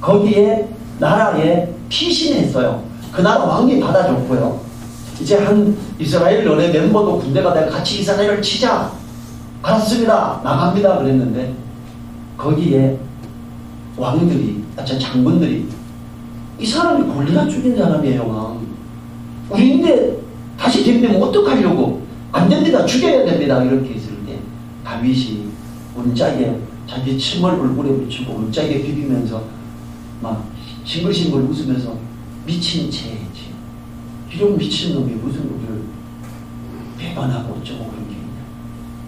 거기에 나라에 피신했어요. 그 나라 왕이 받아줬고요. 이제 한 이스라엘 너네 멤버도 군대가 내가 같이 이스라엘을 치자. 알았습니다. 나갑니다. 그랬는데 거기에 왕들이, 장군들이 이 사람이 골리앗 죽인 사람이에요. 왕. 우리인데 다시 덤비면 어떡하려고. 안 됩니다. 죽여야 됩니다. 이렇게 있을 때 다윗이 온짝에 자기 침을 얼굴에 묻히고 온짝에 비비면서 막 싱글싱글 웃으면서 미친 채지. 이런 미친놈이 무슨 우리를 배반하고 어쩌고 그런 게 있냐.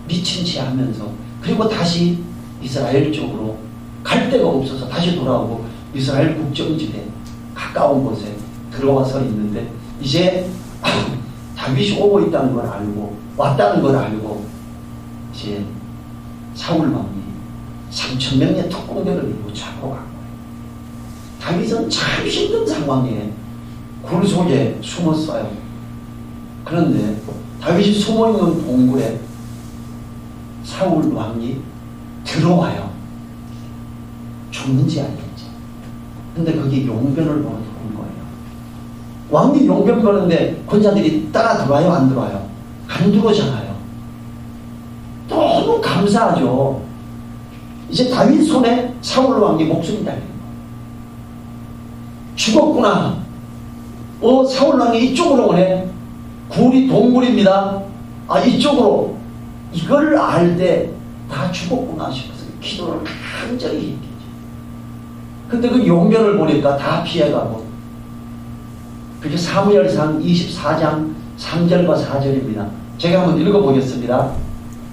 미친 채 하면서 그리고 다시 이스라엘 쪽으로 갈 데가 없어서 다시 돌아오고 이스라엘 국정지대 가까운 곳에 들어와서 있는데 이제 다윗이 오고 있다는 걸 알고 왔다는 걸 알고 이제 사울 왕이 3,000명의 특공대를 이루고 잡고 간 거예요. 다윗은 참 힘든 상황에 굴 속에 숨었어요. 그런데 다윗이 숨어있는 동굴에 사울 왕이 들어와요. 죽는지 알겠죠. 근데 그게 용변을 보러 들어온 거예요. 왕이 용변 보는데 군사들이 따라 들어와요? 안 들어와요? 안 들어오잖아요. 너무 감사하죠. 이제 다윗 손에 사울 왕이 목숨이 달린 거예요. 죽었구나. 사울 왕이 이쪽으로 오네. 굴이 동굴입니다. 이쪽으로. 이걸 알 때 다 죽었구나 싶어서 기도를 간절히 했겠죠. 근데 그 용변을 보니까 다 피해가고. 그게 사무엘상 24장 3절과 4절입니다. 제가 한번 읽어보겠습니다.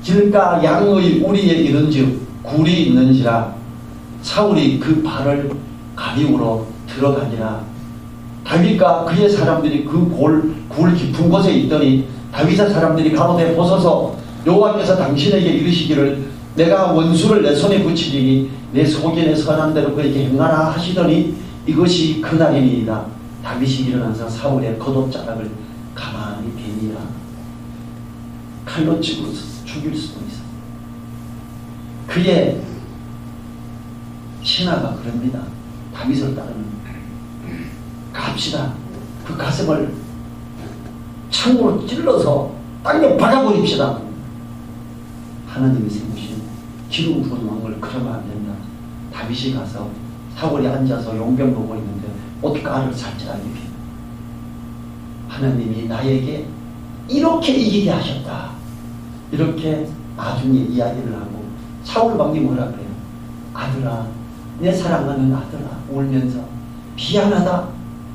길가 양의 우리에 이른즉 굴이 있는지라 사울이 그 발을 가리우러 들어가니라. 다윗과 그의 사람들이 그 굴 깊은 곳에 있더니 다윗의 사람들이 가로되 보소서 여호와께서 당신에게 이르시기를 내가 원수를 내 손에 붙이리니 내 속인의 선한 대로 그에게 행하라 하시더니 이것이 그날이니이다. 다윗이 일어나서 사울의 겉옷자락을 가만히 베니라. 칼로 찌고 죽일 수도 있어. 그의 신하가 그럽니다. 다윗을 따르는 갑시다. 그 가슴을 창으로 찔러서 땅에 박아버립시다. 하나님이 세우신 기름 부은 왕을 그러면 안 된다. 다윗이 가서 사울이 앉아서 용병 보고 있는데 옷가를 살짝 입히 하나님이 나에게 이렇게 이기게 하셨다. 이렇게 나중에 이야기를 하고 사울 왕이 뭐라 그래요? 아들아, 내 사랑하는 아들아, 울면서 미안하다.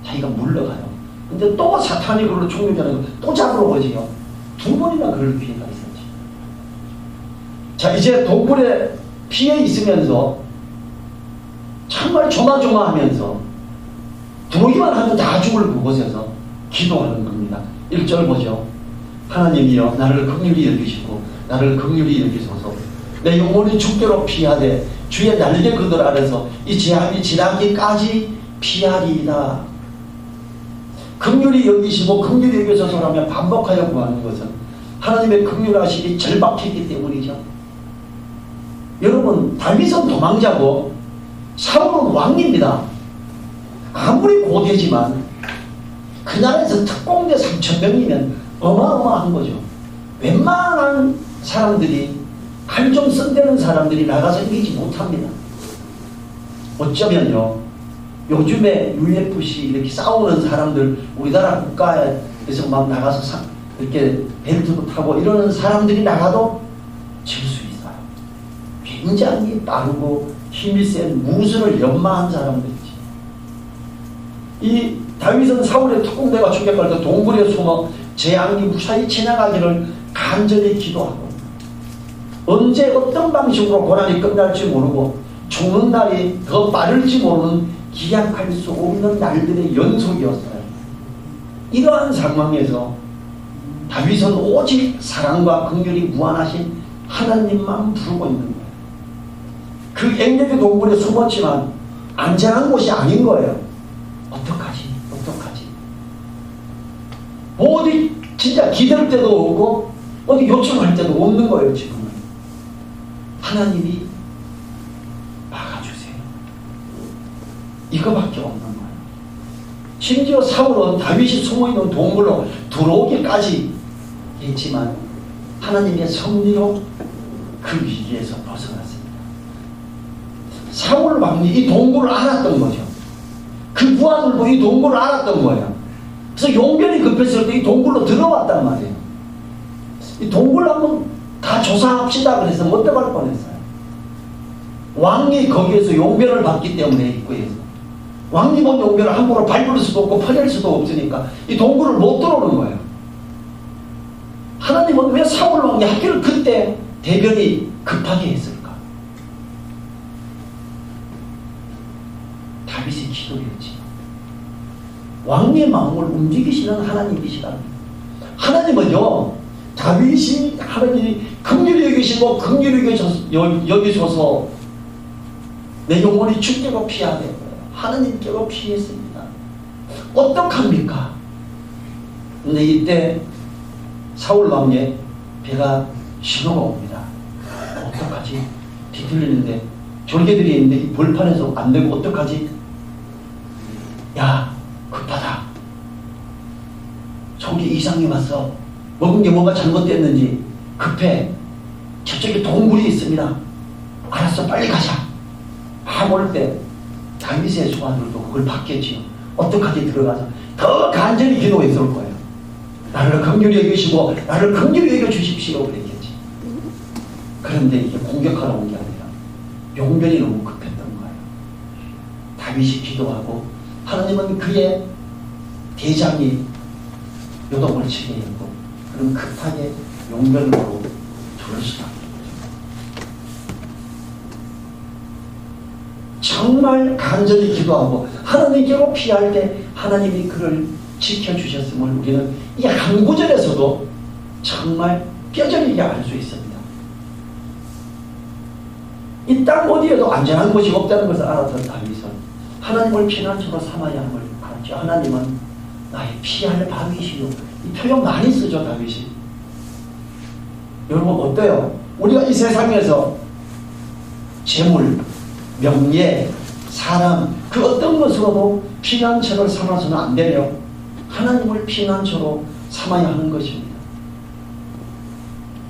자기가 물러가요. 근데 또 사탄이 그걸로 죽는 게 아니고 또 잡으러 오지요. 두 번이나 그럴 기회가 있었지. 자, 이제 동굴에 피해 있으면서 정말 조마조마하면서 들어오기만 하면 다 죽을 그곳에서 기도하는 겁니다. 1절 보죠. 하나님이여 나를 긍휼히 여기시고 나를 긍휼히 여기소서. 내 영혼이 죽게로 피하되 주의 날개 그늘 아래서 이 재앙이 지나기까지 피하리이다. 긍휼히 여기시고 긍휼히 여기소서라면 반복하여 구하는 것은 하나님의 긍휼하심이 절박했기 때문이죠. 여러분, 다윗은 도망자고 사울은 왕입니다. 아무리 고대지만 그 나라에서 특공대 3,000명이면 어마어마한 거죠. 웬만한 사람들이 칼 좀 쓴다는 사람들이 나가서 이기지 못합니다. 어쩌면요, 요즘에 UFC 이렇게 싸우는 사람들, 우리나라 국가에서 막 나가서 이렇게 벨트도 타고 이러는 사람들이 나가도 질 수 있어요. 굉장히 빠르고 힘이 센 무술을 연마한 사람들이지. 이 다윗은 사울의 특공대가 추격할 때 동굴에 숨어 재앙이 무사히 지나가기를 간절히 기도하고 언제 어떤 방식으로 고난이 끝날지 모르고 죽는 날이 더 빠를지 모르는 기약할 수 없는 날들의 연속이었어요. 이러한 상황에서 다윗은 오직 사랑과 긍휼이 무한하신 하나님만 부르고 있는 거예요. 그 앵겔의 동굴에 숨었지만 안전한 곳이 아닌 거예요. 어떡하지? 어디 진짜 기댈 데도 없고 어디 요청할 데도 없는 거예요. 지금은 하나님이 막아주세요. 이거밖에 없는 거예요. 심지어 사울은 다윗이 숨어있는 동굴로 들어오기까지 했지만 하나님의 섭리로 그 위기에서 벗어났습니다. 사울 왕이 이 동굴을 알았던 거죠. 그 부하들도 이 동굴을 알았던 거예요. 그래서 용변이 급했을 때 이 동굴로 들어왔단 말이에요. 이 동굴 한번 다 조사합시다 그래서 못 들어갈 뻔했어요. 왕이 거기에서 용변을 받기 때문에 입구에서 왕이 본 용변을 함부로 밟을 수도 없고 퍼낼 수도 없으니까 이 동굴을 못 들어오는 거예요. 하나님은 왜 사울 왕이 하필 그때 대변이 급하게 했을까? 다윗의 기도였지. 왕의 마음을 움직이시는 하나님이시다. 하나님은요, 다윗이 하나님이 긍휼히 여기시고 긍휼히 여기셔서 내 영혼이 주께로 피하되 하나님께로 피했습니다. 어떡합니까? 근데 이때 사울 왕의 배가 신호가 옵니다. 어떡하지? 뒤틀리는데 졸개들이 있는데 이 벌판에서 안 되고 어떡하지? 야, 급하다. 속이 이상이 왔어. 먹은 게 뭐가 잘못됐는지 급해. 저쪽에 동굴이 있습니다. 알았어, 빨리 가자. 모를 때 다윗의 소환들도 그걸 받겠지요. 어떡하지? 들어가서 더 간절히 기도했을 거예요. 나를 긍휼히 여기시고 나를 긍휼히 여겨주십시오 그랬겠지. 그런데 이게 공격하러 온 게 아니라 용변이 너무 급했던 거예요. 다윗이 기도하고 하나님은 그의 대장이 요동을 치게 했고 그럼 급하게 용변으로 조를 수밖에 없죠. 정말 간절히 기도하고 하나님께로 피할 때 하나님이 그를 지켜주셨음을 우리는 이 한 구절에서도 정말 뼈저리게 알 수 있습니다. 이 땅 어디에도 안전한 곳이 없다는 것을 알았던 다윗은 하나님을 피난처로 삼아야 함을 알았죠. 하나님은 나의 피할 바위시요. 이 표현 많이 쓰죠, 다윗이. 여러분 어때요? 우리가 이 세상에서 재물, 명예, 사람 그 어떤 것으로도 피난처를 삼아서는 안 되며 하나님을 피난처로 삼아야 하는 것입니다.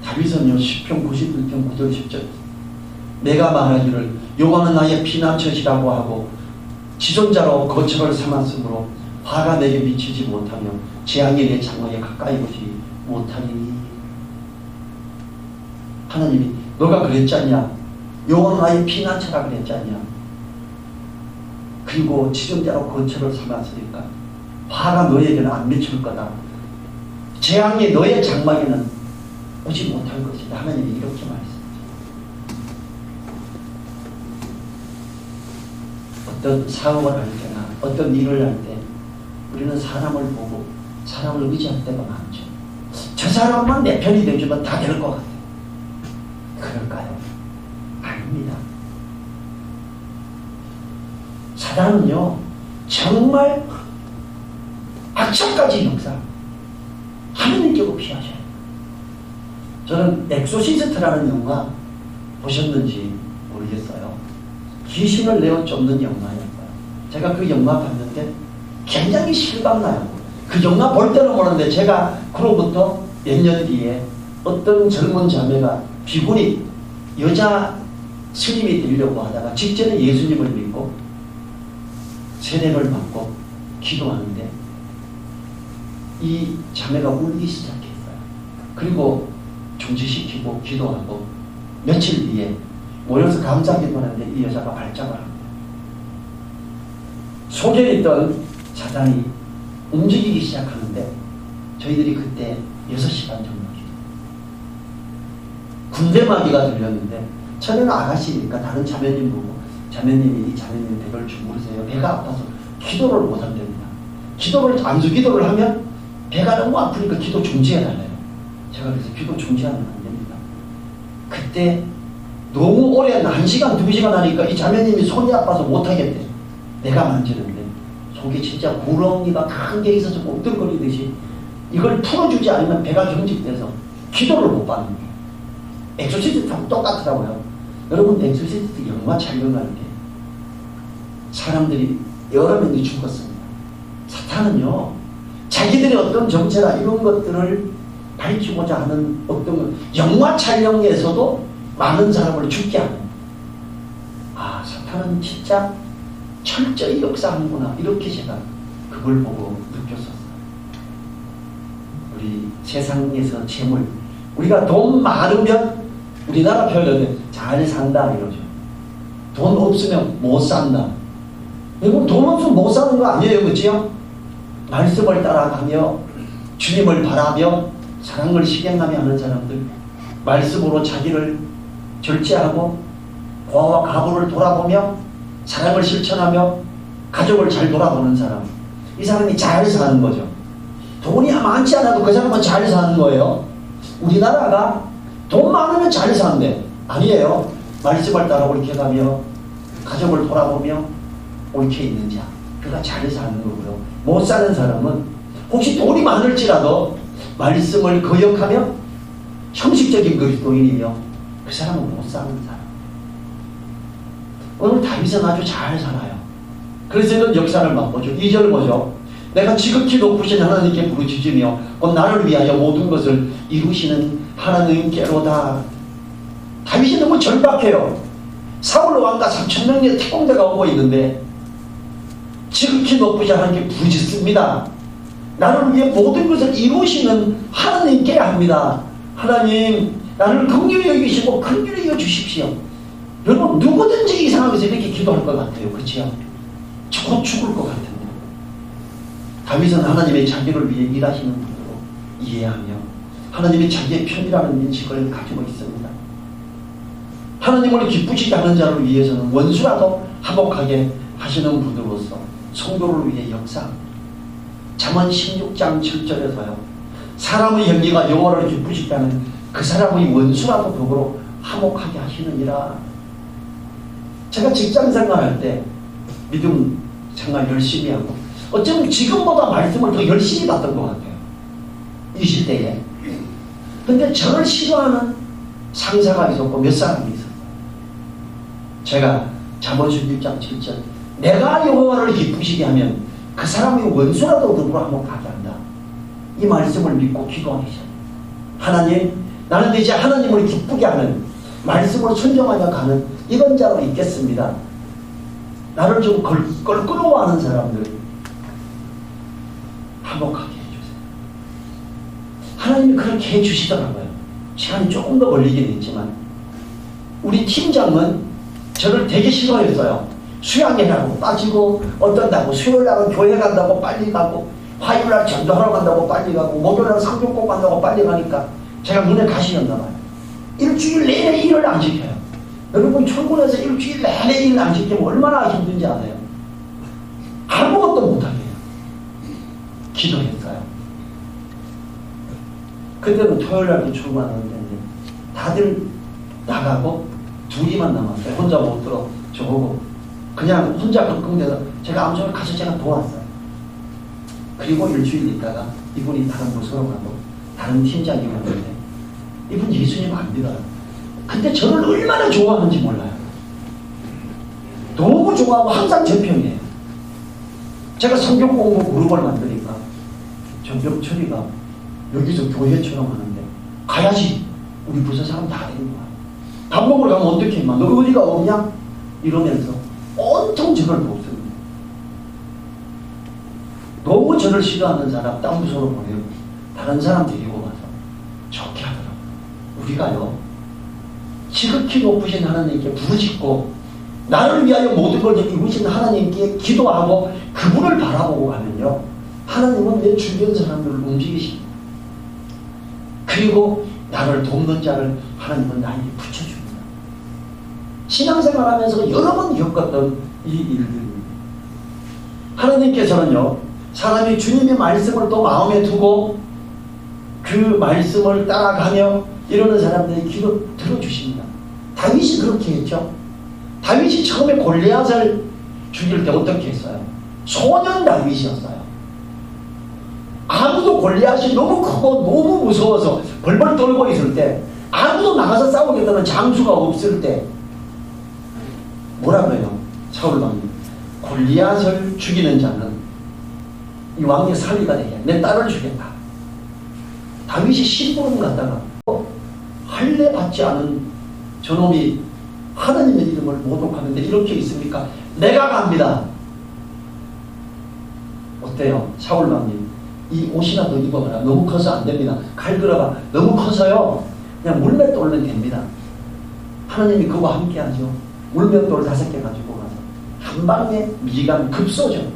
다윗은요 시편 91편 9절 10절 내가 말하기를 여호와는 나의 피난처시라고 하고 지존자로 거처를 삼았으므로 화가 내게 미치지 못하며 재앙이 내 장막에 가까이 오지 못하니. 하나님이 너가 그랬지 않냐? 여호와는 나의 피난처라 그랬지 않냐? 그리고 지존자로 거처를 삼았으니까 화가 너에게는 안 미칠 거다. 재앙이 너의 장막에는 오지 못할 것이다. 하나님이 이렇게 말씀하십니다. 어떤 사업을 할 때나 어떤 일을 할 때 우리는 사람을 보고 사람을 의지할 때가 많죠. 저 사람만 내 편이 되주면 다 될 것 같아요. 그럴까요? 아닙니다. 사단은요 정말 악착까지 역사 하느님께로 피하셔요. 저는 엑소시스트라는 영화 보셨는지 모르겠어요. 귀신을 내어 쫓는 영화였어요. 제가 그 영화 봤는데 굉장히 실감나요. 그 영화 볼 때는 모르는데 제가 그로부터 몇 년 뒤에 어떤 젊은 자매가 비구니 여자 스님이 되려고 하다가 직전에 예수님을 믿고 세례를 받고 기도하는데 이 자매가 울기 시작했어요. 그리고 중지시키고 기도하고 며칠 뒤에 모여서 감사기도하는데 이 여자가 발작을 합니다. 속에 있던 사단이 움직이기 시작하는데 저희들이 그때 6시간 정도 군대마귀가 들렸는데 저는 아가씨니까 다른 자매님 보고 자매님이 이 자매님 배를 주무르세요. 배가 아파서 기도를 못한답니다. 기도를 안수기도를 하면 배가 너무 아프니까 기도 중지해달래요. 제가 그래서 기도 중지하면 안 됩니다. 그때 너무 오래 1시간 2시간 하니까 이 자매님이 손이 아파서 못하겠대. 내가 만지는데 속에 진짜 구렁이가 큰 게 있어서 옥들거리듯이 이걸 풀어주지 않으면 배가 경직돼서 기도를 못 받는 거예요. 엑소시스트하고 똑같더라고요. 여러분 엑소시스트 영화 촬영할 때 사람들이 여러 명이 죽었습니다. 사탄은요, 자기들의 어떤 정체나 이런 것들을 밝히고자 하는 어떤 영화 촬영에서도 많은 사람을 죽게 하는, 아, 사탄은 진짜 철저히 역사하는구나, 이렇게 제가 그걸 보고 느꼈었어요. 우리 세상에서 재물, 우리가 돈 많으면 우리나라 표현은 잘 산다 이러죠. 돈 없으면 못 산다. 이건 돈 없으면 못 사는 거 아니에요, 그렇지요? 말씀을 따라가며 주님을 바라며 사랑을 실행하며 하는 사람들, 말씀으로 자기를 절제하고 보아와 가부를 돌아보며 사랑을 실천하며 가족을 잘 돌아보는 사람, 이 사람이 잘 사는 거죠. 돈이 많지 않아도 그 사람은 잘 사는 거예요. 우리나라가 돈 많으면 잘 사는데 아니에요. 말씀을 따라 옳게 가며 가족을 돌아보며 옳게 있는 자, 그가 잘 사는 거고요. 못 사는 사람은 혹시 돈이 많을지라도 말씀을 거역하며 형식적인 그리스도인이며 그 사람은 못 사는 사람. 오늘 다윗은 아주 잘 살아요. 그래서 이런 역사를 맛보죠. 2절 보죠. 내가 지극히 높으신 하나님께 부르짖으며 곧 나를 위하여 모든 것을 이루시는 하나님께로다. 다윗이 너무 절박해요. 사울 왕과 3,000명의 특공대가 오고 있는데 지극히 높으신 하나님께 부르짖습니다. 나를 위해 모든 것을 이루시는 하나님께 합니다. 하나님, 나를 긍휼히 여기시고 긍휼히 여주십시오. 여러분, 누구든지 이 상황에서 이렇게 기도할 것 같아요. 그렇지요? 저 죽을 것 같은데. 다윗은 하나님의 자기를 위해 일하시는 분으로 이해하며 하나님이 자기의 편이라는 인식을 가지고 있습니다. 하나님을 기쁘시게 하는 자를 위해서는 원수라도 화목하게 하시는 분으로서 성도를 위해 역사합니다. 잠언 16장 7절에서요. 사람의 행위가 여호와를 기쁘시게 하는 그 사람의 원수라도 더불어 화목하게 하시느니라. 제가 직장 생활할 때 믿음 생활 열심히 하고 어쩌면 지금보다 말씀을 더 열심히 받던 것 같아요. 20대에. 근데 저를 싫어하는 상사가 있었고 몇 사람이 있었어요. 제가 잠언 16장 7절 내가 여호와를 기쁘시게 하면 그 사람이 원수라도 더불어 화목하게 한다. 이 말씀을 믿고 기도하기 시작해요. 하나님, 나는 이제 하나님을 기쁘게 하는 말씀으로 순종하며 가는 이런 자로 있겠습니다. 나를 좀 끌어와하는 사람들 화목하게 해주세요. 하나님이 그렇게 해주시더라고요. 시간이 조금 더 걸리긴 했지만 우리 팀장은 저를 되게 싫어했어요. 수양회라고 빠지고 어떤다고 수요일날 교회 간다고 빨리 가고 화요일날 전도하러 간다고 빨리 가고 목요일날 성경꼭 간다고 빨리 가니까 제가 눈에 가시였나 봐요. 일주일 내내 일을 안 지켜요. 여러분 철군에서 일주일 내내 일을 안 지키면 얼마나 힘든지 아세요? 아무것도 못하게 해요. 기도했어요. 그때는 토요일날도 출근하는데 다들 나가고 둘이만 남았어요. 혼자 못 들어 저보고 그냥 혼자 걱정돼서 제가 아무 소리 가서 제가 도왔어요. 그리고 일주일 있다가 이분이 다른 부서로 가고 다른 팀장이 왔는데 이분 예수님 안 믿어요. 근데 저를 얼마나 좋아하는지 몰라요. 너무 좋아하고 항상 제 편이에요. 제가 성경 공부 그룹을 만드니까 정병철이가 여기서 교회처럼 하는데 가야지. 우리 부서 사람 다 되는 거야. 밥 먹으러 가면 어떻게 임마 너 어디가 없냐? 이러면서 온통 저를 돕습니다. 너무 저를 싫어하는 사람 딴 부서로 보내고 다른 사람 데리고 가서 좋게 하더라고요. 우리가요 지극히 높으신 하나님께 부르짖고 나를 위하여 모든 걸 이루신 하나님께 기도하고 그분을 바라보고 가면요 하나님은 내 주변 사람들을 움직이십니다. 그리고 나를 돕는 자를 하나님은 나에게 붙여줍니다. 신앙생활하면서 여러 번 겪었던 이 일들입니다. 하나님께서는요 사람이 주님의 말씀을 또 마음에 두고 그 말씀을 따라가며 이러는 사람들의 기도 들어주십니다. 다윗이 그렇게 했죠. 다윗이 처음에 골리앗을 죽일 때 어떻게 했어요? 소년 다윗이었어요. 아무도 골리앗이 너무 크고 너무 무서워서 벌벌 떨고 있을 때 아무도 나가서 싸우겠다는 장수가 없을 때 뭐라고 해요? 사울 왕님 골리앗을 죽이는 자는 이 왕의 살리가 되게 내 딸을 주겠다. 다윗이 심부름 갖다가 할례 받지 않은 저놈이 하나님의 이름을 모독하는데 이렇게 있습니까? 내가 갑니다. 어때요? 사울 왕님, 이 옷이라도 입어봐라. 너무 커서 안 됩니다. 칼 들어가. 너무 커서요. 그냥 물맷 돌면 됩니다. 하나님이 그와 함께 하죠. 물맷돌 5개 가지고 가서 한 방에 미간 급소죠.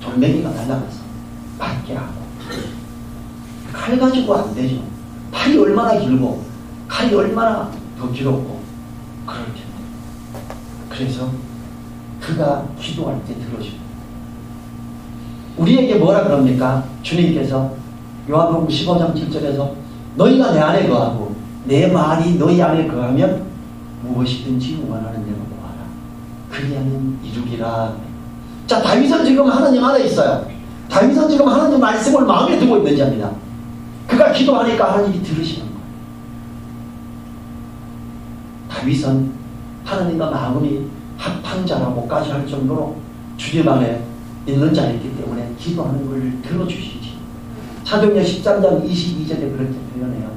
돌멩이가 날아가서 맞게 하고. 칼 가지고 안 되죠. 팔이 얼마나 길고 칼이 얼마나 더 길었고 그럴 텐데. 그래서 그가 기도할 때 들어줍니다. 우리에게 뭐라 그럽니까? 주님께서 요한복음 15장 7절에서 너희가 내 안에 거하고 내 말이 너희 안에 거하면 무엇이든지 원하는 대로 구하라. 그리하면 이루리라. 자, 다윗은 지금 하나님 안에 있어요. 다윗은 지금 하나님 말씀을 마음에 두고 있는 자입니다. 그가 기도하니까 하나님이 들으시는 거예요. 다윗은 하나님과 마음이 합한 자라고까지 할 정도로 주님 안에 있는 자이기 때문에 기도하는 걸 들어주시지. 사도행전 13장 22절에 그렇게 표현해요.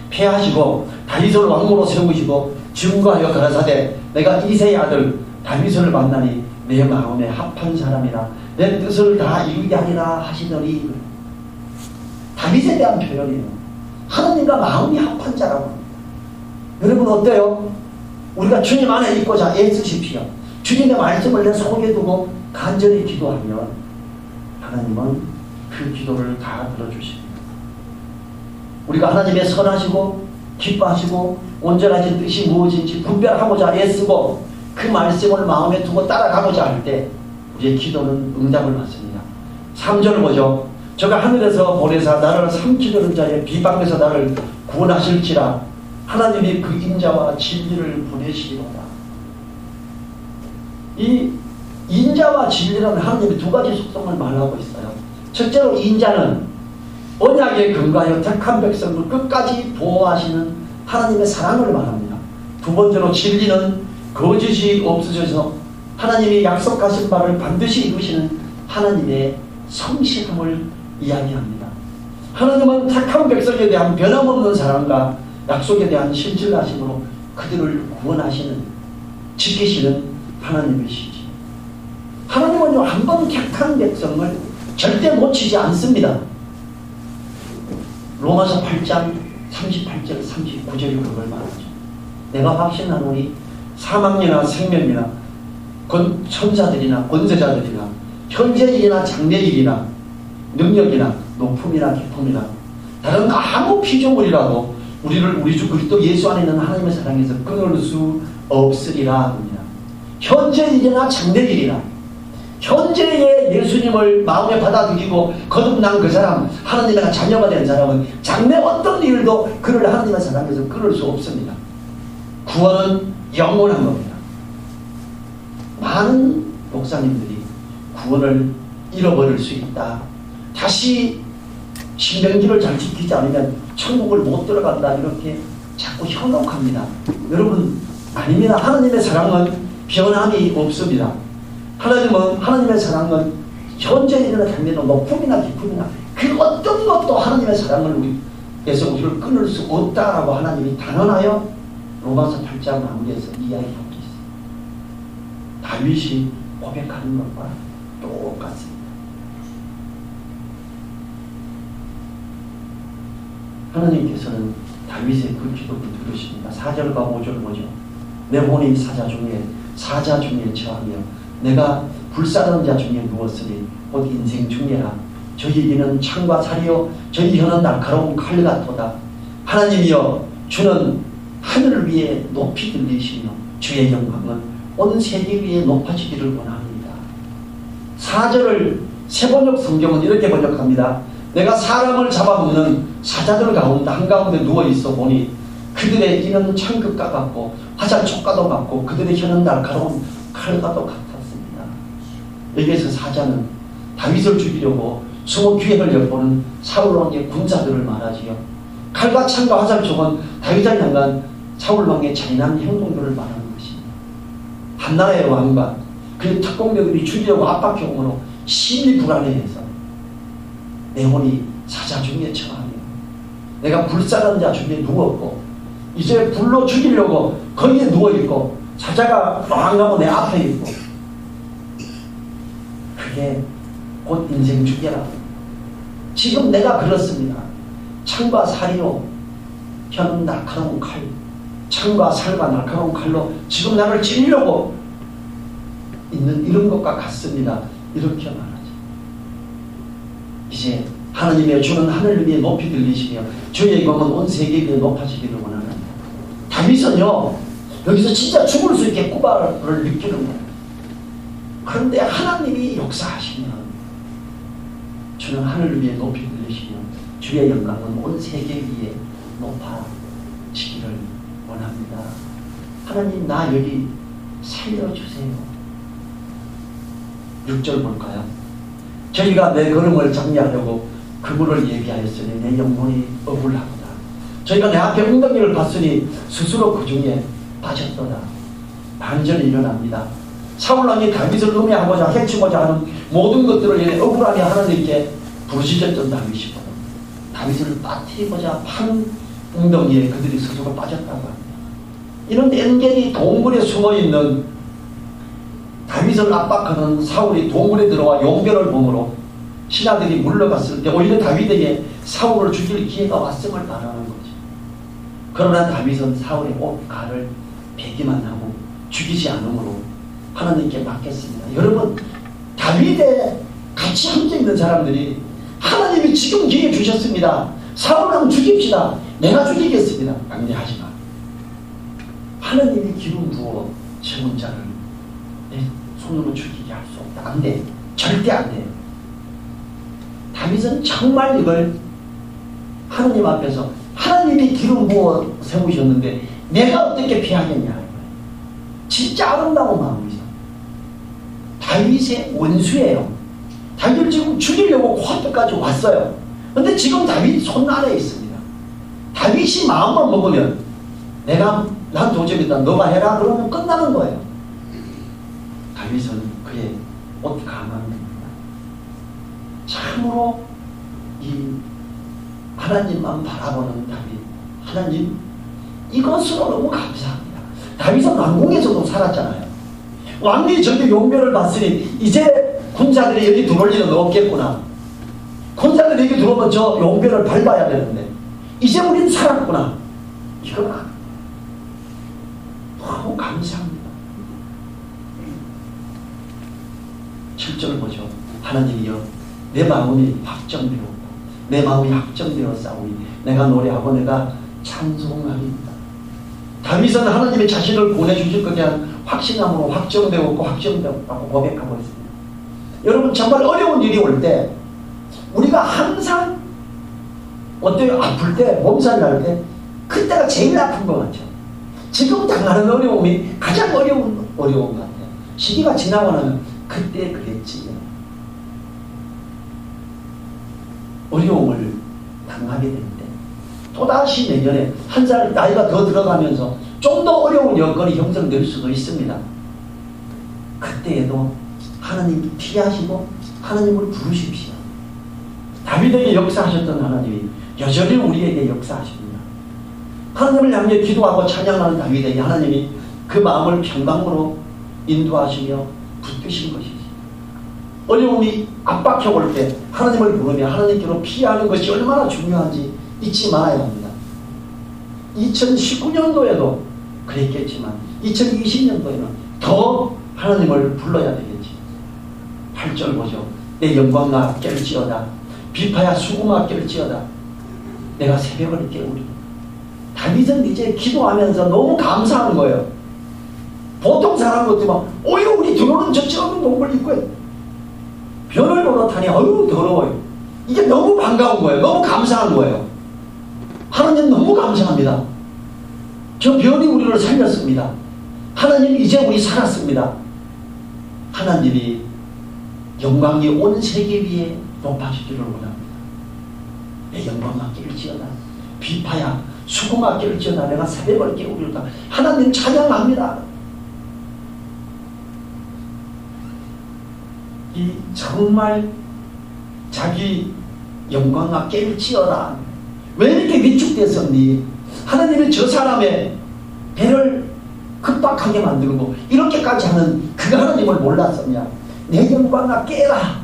패하시고 다윗을 왕으로 세우시고 증거하여 가라사대 내가 이새의 아들 다윗을 만나니 내 마음에 합한 사람이라 내 뜻을 다 이루게 하리라 하시더니 다윗에 대한 표현이에요. 하나님과 마음이 합한 자라고 합니다. 여러분 어때요? 우리가 주님 안에 있고자 애쓰십시오. 주님의 말씀을 내 속에 두고 간절히 기도하면 하나님은 그 기도를 다 들어주십니다. 우리가 하나님의 선하시고 기뻐하시고 온전하신 뜻이 무엇인지 분별하고자 애쓰고 그 말씀을 마음에 두고 따라가고자 할 때 우리의 기도는 응답을 받습니다. 3절을 보죠. 저가 하늘에서 보내사 나를 삼키려는 자의 비방에서 나를 구원하실지라 하나님이 그 인자와 진리를 보내시리로다. 이 인자와 진리라는 하나님이 두 가지 속성을 말하고 있어요. 첫째로 인자는 언약에 근거하여 택한 백성을 끝까지 보호하시는 하나님의 사랑을 말합니다. 두 번째로 진리는 거짓이 없으셔서 하나님이 약속하신 바를 반드시 이루시는 하나님의 성실함을 이야기합니다. 하나님은 택한 백성에 대한 변함없는 사랑과 약속에 대한 신실하심으로 그들을 구원하시는, 지키시는 하나님이시지. 하나님은요, 한 번 택한 백성을 절대 놓치지 않습니다. 로마서 8장 38절 39절이 그걸 말하죠. 내가 확신하노니 사망이나 생명이나 천사들이나 권세자들이나 현재일이나 장래일이나 능력이나 높음이나 깊음이나 다른 아무 피조물이라도 우리를 우리 주 그리스도 예수 안에 있는 하나님의 사랑에서 끊을 수 없으리라 합니다. 현재일이나 장래일이나 현재의 예수님을 마음에 받아들이고 거듭난 그 사람, 하나님의 자녀가 된 사람은 장래 어떤 일도 그를 하나님의 사랑에서 끊을 수 없습니다. 구원은 영원한 겁니다. 많은 목사님들이 구원을 잃어버릴 수 있다. 다시 신명기를 잘 지키지 않으면 천국을 못 들어간다. 이렇게 자꾸 현혹합니다. 여러분, 아닙니다. 하나님의 사랑은 변함이 없습니다. 하나님의 사랑은 현재이나 장래나 높음이나 깊음이나 그 어떤 것도 하나님의 사랑을 우리에서 우리를 끊을 수 없다라고 하나님이 단언하여 로마서 8장 마무리에서 이야기하고 있어요. 다윗이 고백하는 것과 똑같습니다. 하나님께서는 다윗의 그 기도를 들으십니다. 4절과 5절을 보죠. 내 혼이 사자 중에 처하며 내가 불사르는 자 중에 누웠으니 곧 인생 중에라. 저희에게는 창과 살이요 저희 혀는 날카로운 칼 같도다. 하나님이여, 주는 하늘을 위해 높이 들리시며 주의 영광은 온 세계 위에 높아지기를 원합니다. 4절을 세번역 성경은 이렇게 번역합니다. 내가 사람을 잡아먹는 사자들 가운데 한가운데 누워있어 보니 그들의 이는 창극과 같고 화살 촉과도 같고 그들의 혀는 날카로운 칼과도 같았습니다. 여기에서 사자는 다윗을 죽이려고 숨어 기회를 엿보는 사울왕의 군사들을 말하지요. 칼과 창과 화살 촉은 다윗을 향한 사울왕의 잔인한 행동들을 말하는 것입니다. 한나라의 왕과 그 그 특공대들이 죽이려고 압박형으로 심히 불안해해서 내 혼이 사자 중에 처하며 내가 불쌍한 자 중에 누웠고 이제 불로 죽이려고 거기에 누워있고 사자가 왕하고 내 앞에 있고 그게 곧 인생 주계라고. 지금 내가 그렇습니다. 창과 살이로 현 날카로운 칼, 창과 살과 날카로운 칼로 지금 나를 찌르려고 있는 이런 것과 같습니다. 이렇게 말하죠. 이제 하나님의 주는 하늘 위에 높이 들리시며 주의 영광은 온 세계 위에 높아지기를 원합니다. 다윗은요 여기서 진짜 죽을 수 있게 꾸바를 느끼는 거예요. 그런데 하나님이 역사하시면 주는 하늘 위에 높이 들리시며 주의 영광은 온 세계 위에 높아지기를 원합니다. 하나님 나 여기 살려주세요. 6절 볼까요? 저희가 내 걸음을 정리하려고 그물을 예비하였으니 내 영혼이 억울하도다. 저희가 내 앞에 웅덩이를 봤으니 스스로 그 중에 빠졌도다. 반전이 일어납니다. 사울왕이 다윗을 음해하고자 해치고자 하는 모든 것들을 위해 억울하게 하나님께 부르짖었던 다윗이거든. 다윗을 빠뜨리고자 판 웅덩이에 그들이 스스로 빠졌다고 합니다. 이런 엔겔이 동굴에 숨어있는 다윗을 압박하는 사울이 동굴에 들어와 용변을 보므로 신하들이 물러갔을 때 오히려 다윗에게 사울을 죽일 기회가 왔음을 바라는 거죠. 그러나 다윗은 사울의 옷가를 베기만 하고 죽이지 않으므로 하나님께 맡겼습니다. 여러분 다윗에 같이 함께 있는 사람들이 하나님이 지금 기회 주셨습니다. 사울을 죽입시다. 내가 죽이겠습니다. 강제하지 마. 하나님이 기름 부어 세운 자를 내 손으로 죽이게 할 수 없다. 안 돼. 절대 안 돼요. 다윗은 정말 이걸 하나님 앞에서 하나님이 기름 부어 세우셨는데 내가 어떻게 피하겠냐. 진짜 아름다운 마음이죠. 다윗의 원수예요. 다윗을 지금 죽이려고 코앞까지 왔어요. 근데 지금 다윗 손 아래에 있습니다. 다윗이 마음만 먹으면 난 도저히다 너가 해라 그러면 끝나는 거예요. 다윗은 그의 옷가만입니다. 참으로 이 하나님만 바라보는 다윗. 하나님 이것으로 너무 감사합니다. 다윗은 왕궁에서도 살았잖아요. 왕이 저기 용변을 봤으니 이제 군사들이 여기 들어올 일은 없겠구나. 군사들이 여기 들어오면 저 용변을 밟아야 되는데 이제 우린 살았구나. 이거나 너무 감사합니다. 7절 보죠. 하나님이여 내 마음이 확정되었고 내 마음이 확정되어 싸우니 내가 노래하고 내가 찬송하리이다. 다윗은 하나님의 자신을 보내주실 것에 대한 확신함으로 확정되었고 확정되었다고 고백하고 있습니다. 여러분 정말 어려운 일이 올 때 우리가 항상 어때요? 아플 때 몸살 날 때 그때가 제일 아픈 것 같죠. 지금 당하는 어려움이 가장 어려운 것 같아요. 시기가 지나고 나면 그때 그랬지. 어려움을 당하게 될 때 또다시 내년에 한 살 나이가 더 들어가면서 좀 더 어려운 여건이 형성될 수도 있습니다. 그때에도 하나님이 피하시고 하나님을 부르십시오. 다윗에게 역사하셨던 하나님이 여전히 우리에게 역사하십니다. 하나님을 향해 기도하고 찬양하는 다윗에게 하나님이 그 마음을 평강으로 인도하시며 붙드신 것이지. 어려움이 압박해 올 때 하나님을 부르며 하나님께로 피하는 것이 얼마나 중요한지 잊지 말아야 합니다. 2019년도에도 그랬겠지만 2020년도에는 더 하나님을 불러야 되겠지. 8절 보죠. 내 영광아 깰지어다. 비파야 수금아 깰지어다. 내가 새벽을 깨우리. 다윗은 이제 기도하면서 너무 감사한 거예요. 보통 사람 같으면 어휴 우리 들어오는 저 좁은 동굴 입구에 별을 노릇하니 어휴 더러워요. 이게 너무 반가운 거예요. 너무 감사한 거예요. 하나님 너무 감사합니다. 저 별이 우리를 살렸습니다. 하나님 이제 우리 살았습니다. 하나님이 영광이 온 세계 위에 높아지기를 원합니다. 내 영광아 깰지어다. 비파야 수금아 깰지어다. 내가 새벽을 깨우리로다. 하나님 찬양합니다. 이 정말 자기 영광과 깨일지어다. 왜 이렇게 위축됐었니? 하나님이 저 사람의 배를 급박하게 만들고 이렇게까지 하는 그 하나님을 몰랐었냐? 내 영광아 깨라.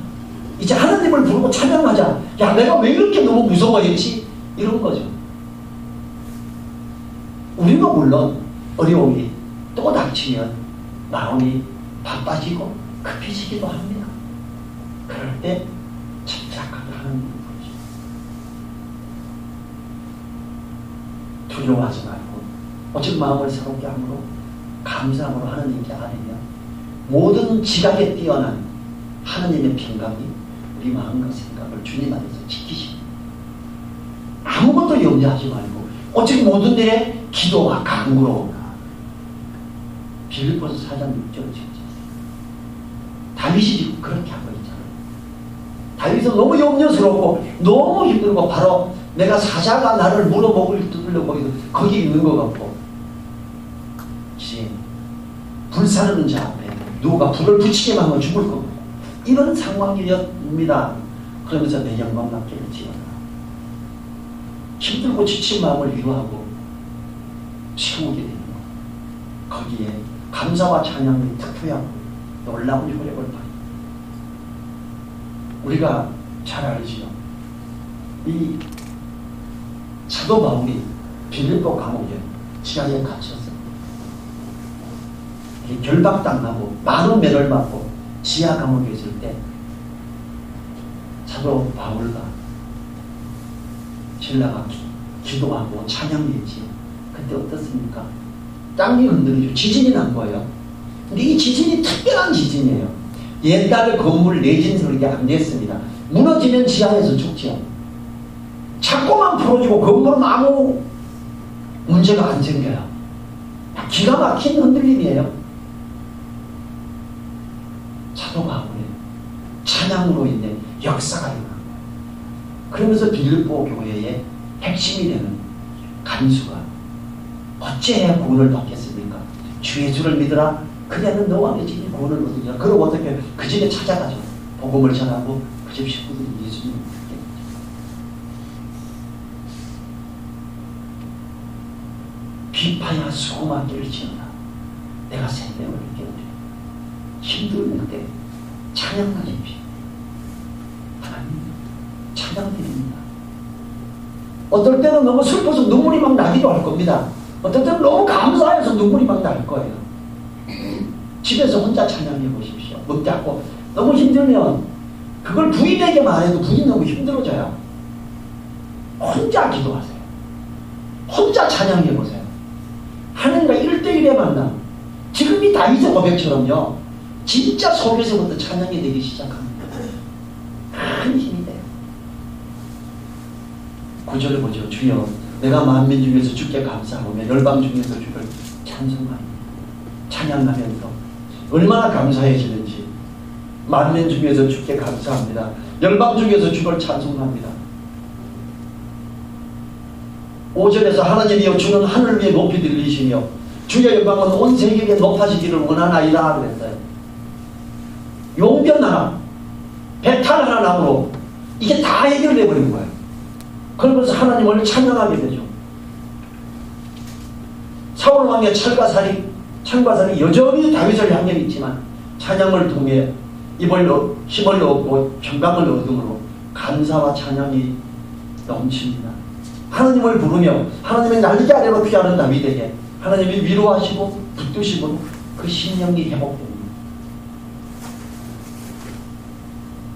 이제 하나님을 부르고 찬양하자. 야, 내가 왜 이렇게 너무 무서워했지? 이런 거죠. 우리도 물론 어려움이 또 닥치면 마음이 바빠지고 급해지기도 합니다. 그럴 때 침착하게 하나님을 부르죠. 두려워하지 말고 오직 마음을 새롭게 함으로 감사함으로 하나님께 아뢰며 모든 지각에 뛰어난 하나님의 평강이 우리 마음과 생각을 주님 안에서 지키십니다. 아무것도 염려하지 말고 오직 모든 일에 기도와 간구로 빌립보서 4장 6절을 지켰어요. 다윗이 지금 그렇게 하고 있잖아요. 다윗은 너무 염려스럽고 너무 힘들고 바로 내가 사자가 나를 물어먹을 뜯으려고 거기 있는 것 같고 이제 불사르는 자 앞에 누가 불을 붙이기만 하면 죽을 거고 이런 상황이었습니다. 그러면서 내 영광 맡기를 지어라. 힘들고 지친 마음을 위로하고 세우게 되는 것. 거기에 감사와 찬양이 특효하고 놀라운 효력을 발휘합니다. 우리가 잘 알지요. 이 사도 바울이 빌립보 감옥에 지하에 갇혔어요. 결박당하고 많은 매를 맞고 지하 감옥에 있을 때 사도 바울과 신라가 기도하고 찬양했지요. 그때 어떻습니까? 땅이 흔들리죠. 지진이 난 거예요. 근데 이 지진이 특별한 지진이에요. 옛날에 건물 내진설 이게 안 됐습니다. 무너지면 지하에서 죽지요. 자꾸만 풀어지고 건물은 아무 문제가 안 생겨요. 기가 막힌 흔들림이에요. 사도 바울의 찬양으로 인해 역사가 일어난 거예요. 그러면서 빌립보 교회의 핵심이 되는 간수가 어찌해야 구원을 받겠습니까? 주 예수를 믿으라. 그래는 너와 내 집이 구원을 얻으리라. 그러고 어떻게 그 집에 찾아가죠. 복음을 전하고 그 집 식구들이 예수님을 믿게 되죠. 비파야 수고하기를 지어라. 내가 생명을 깨우리라. 힘들 때 찬양하십시오. 하나님 찬양드립니다. 어떨 때는 너무 슬퍼서 눈물이 막 나기도 할 겁니다. 어떨 때는 너무 감사해서 눈물이 막 날 거예요. 집에서 혼자 찬양해 보십시오. 못 잡고 너무 힘들면 그걸 부인에게 말해도 부인 너무 힘들어져요. 혼자 기도하세요. 혼자 찬양해 보세요. 하나님과 1대1의 만남. 지금 이 다윗의 고백처럼요. 진짜 속에서부터 찬양이 되기 시작합니다. 큰 힘이 돼요. 9절을 보죠. 주여 내가 만민 중에서 주께 감사하며 열방 중에서 주를 찬송하니 찬양하면서 얼마나 감사해지는지 만민 중에서 주께 감사합니다. 열방 중에서 주를 찬송합니다. 5절에서 하나님이여 주는 하늘 위에 높이 들리시며 주의 영광은 온 세계에 높아지기를 원하나이다 그랬어요. 용변 하나 배탈 하나로 이게 다 해결돼 버린 거예요. 그러면서 하나님을 찬양하게 되죠. 사울 왕의 창과살이 여전히 다윗을 향해 있지만 찬양을 통해 힘을 얻고 평강을 얻음으로 감사와 찬양이 넘칩니다. 하나님을 부르며 하나님의 날개 아래로 피하는 다윗에게 하나님이 위로하시고 붙드시고 그 심령이 회복됩니다.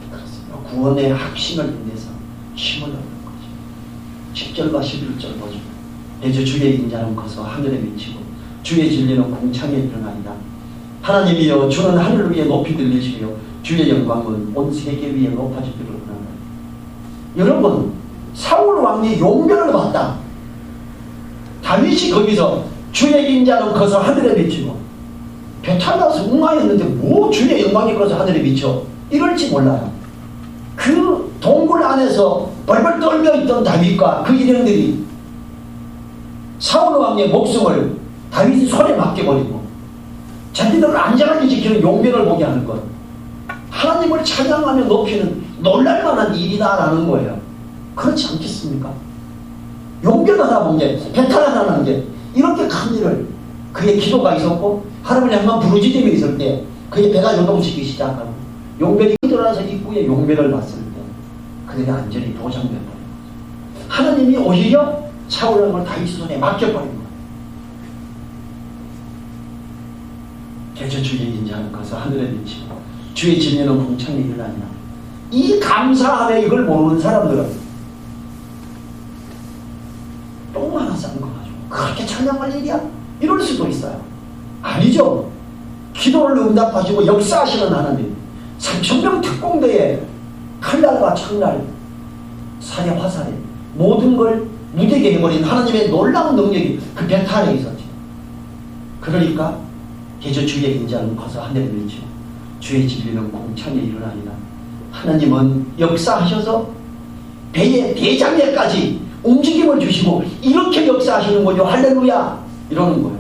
그렇습니다. 구원의 확신을 인해서 힘을 얻는 거죠. 10절과 11절 보죠. 이제 주의 인자는 커서 하늘에 미치고 주의 진리는 궁창에 일어나리라. 하나님이여 주는 하늘 위에 높이 들리시며 주의 영광은 온 세계 위에 높아지기를 원한다. 여러분 사울 왕이 용변을 봤다. 다윗이 거기서 주의 인자는 커서 하늘에 미치고 배탈나서 웅하였는데 뭐 주의 영광이 커서 하늘에 미쳐 이럴지 몰라요. 그 동굴 안에서 벌벌 떨며 있던 다윗과 그 일행들이 사울 왕의 목숨을 다윗이 손에 맡겨버리고 자기들을 안전하게 지키는 용변을 보게 하는 것. 하나님을 찬양하며 높이는 놀랄만한 일이다라는 거예요. 그렇지 않겠습니까? 용변 하나 본 게, 배탈 하나 난 게, 이렇게 큰 일을, 그의 기도가 있었고 하나님을 향한 부르짖음이 있을 때 그의 배가 요동치기 시작하고 용변이 들어와서 입구에 용변을 봤을 때 그들이 안전히 도장된 거예요. 하나님이 오히려 사울 왕을 다윗 손에 맡겨버린 거예요. 개저 주의 인자는 것을 하늘에 비치고 주의 진리는 궁창에 일어나니라. 이 감사함에 이걸 모르는 사람들은 똥 하나 싼 거 가지고 그렇게 찬양할 일이야? 이럴 수도 있어요. 아니죠. 기도를 응답하시고 역사하시는 하나님, 3,000명 특공대에 칼날과 창날, 살해 화살에 모든 걸 무대게 해버린 하나님의 놀라운 능력이 그 배탈에 있었죠. 그러니까 개저 주의 인자는 커서 하늘에 비치고 주의 진리는 공창에 일어나니라. 하나님은 역사하셔서 배의 대장에까지 움직임을 주시고 이렇게 역사하시는 거죠. 할렐루야 이러는 거예요.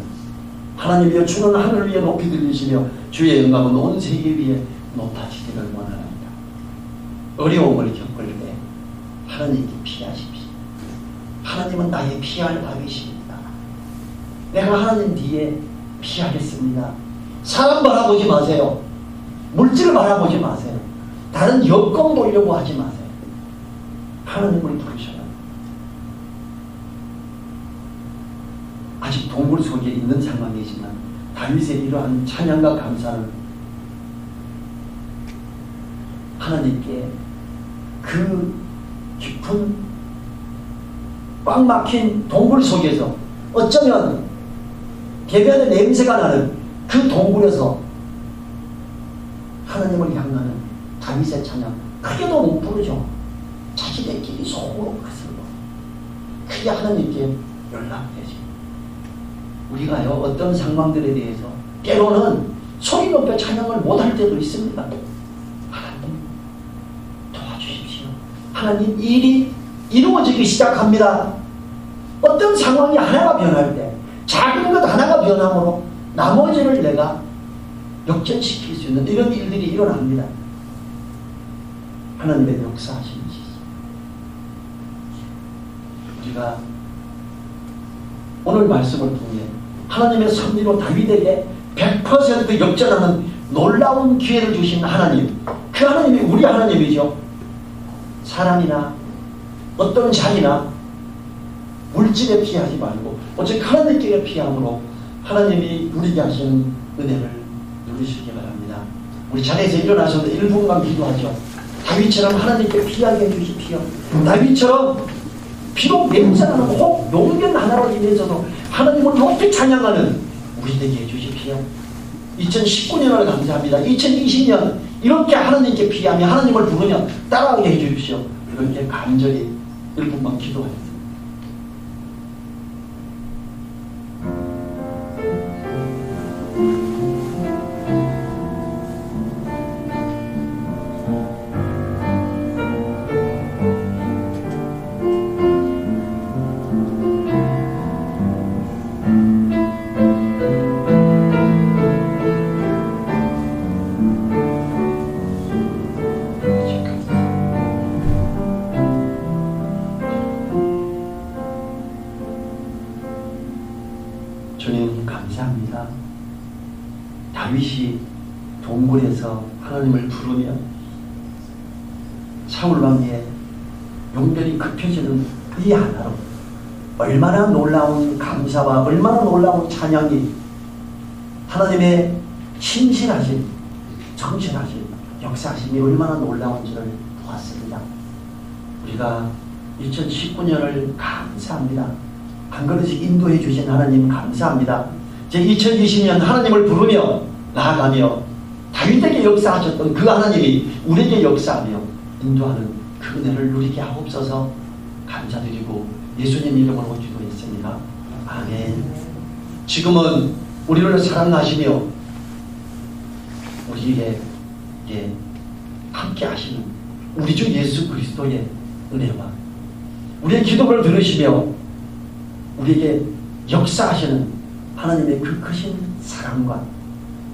하나님이여 주는 하늘을 위해 높이 들리시며 주의 영광은 온 세계 위에 높아지기를 원합니다. 어려움을 겪을 때 하나님께 피하십시오. 하나님은 나의 피할 바위십니다. 내가 하나님 뒤에 피하겠습니다. 사람 바라보지 마세요. 물질을 바라보지 마세요. 다른 여건 보려고 하지 마세요. 하나님을 부르셔요. 아직 동굴 속에 있는 상황이지만 다윗의 이러한 찬양과 감사는 하나님께 그 깊은 꽉 막힌 동굴 속에서 어쩌면 개변의 냄새가 나는 그 동굴에서 하나님을 향하는 다윗의 찬양 크게도 못 부르죠. 자기들끼리 속으로 가슬고 그게 하나님께 연락되죠. 우리가요 어떤 상황들에 대해서 때로는 소리 높여 찬양을 못할 때도 있습니다. 하나님 도와주십시오. 하나님 일이 이루어지기 시작합니다. 어떤 상황이 하나가 변할 때 작은 것 하나가 변함으로 나머지를 내가 역전시킬 수 있는 이런 일들이 일어납니다. 하나님의 역사하시는 시 우리가 오늘 말씀을 통해 하나님의 섭리로 다윗에게 100% 역전하는 놀라운 기회를 주신 하나님, 그 하나님이 우리 하나님이죠. 사람이나 어떤 자리나 물질에 피하지 말고 오직 하나님께 피함으로 하나님이 누리게 하시는 은혜를 누리시기 바랍니다. 우리 자리에서 일어나셔서 1분간 기도하죠. 다윗처럼 하나님께 피하게 해주십시오. 다윗처럼 비록 냄새나는 혹 용변 하나로 인해서도 하나님을 높이 찬양하는 우리 되게 해주십시오. 2019년을 감사합니다. 2020년 이렇게 하나님께 피하며 하나님을 부르며 따라하게 해주십시오. 이렇게 간절히 1분만 기도하겠습니다. 주님 감사합니다. 다윗이 동굴에서 하나님을 부르며 사울 왕의 용변이 급해지는 이 하나로 얼마나 놀라운 감사와 얼마나 놀라운 찬양이 하나님의 신실하신 정실하신 역사하심이 얼마나 놀라운지를 보았습니다. 우리가 2019년을 감사합니다. 한 걸음씩 인도해 주신 하나님 감사합니다. 제 2020년 하나님을 부르며 나아가며 다윗에게 역사하셨던 그 하나님이 우리에게 역사하며 인도하는 그 은혜를 누리게 하옵소서. 감사드리고 예수님 이름으로 기도했습니다. 아멘. 지금은 우리를 사랑하시며 우리에게 함께 하시는 우리 주 예수 그리스도의 은혜와 우리의 기도를 들으시며 우리에게 역사하시는 하나님의 그 크신 사랑과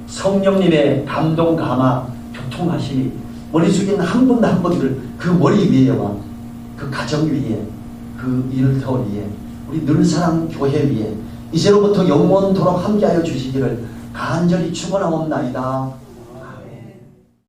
성령님의 감동 감화 교통하시니 머리 숙이는 한 분도 한 분들 그 머리 위에와 그 가정 위에 그 일터 위에 우리 늘사랑 교회 위에 이제로부터 영원토록 함께하여 주시기를 간절히 축원하옵나이다.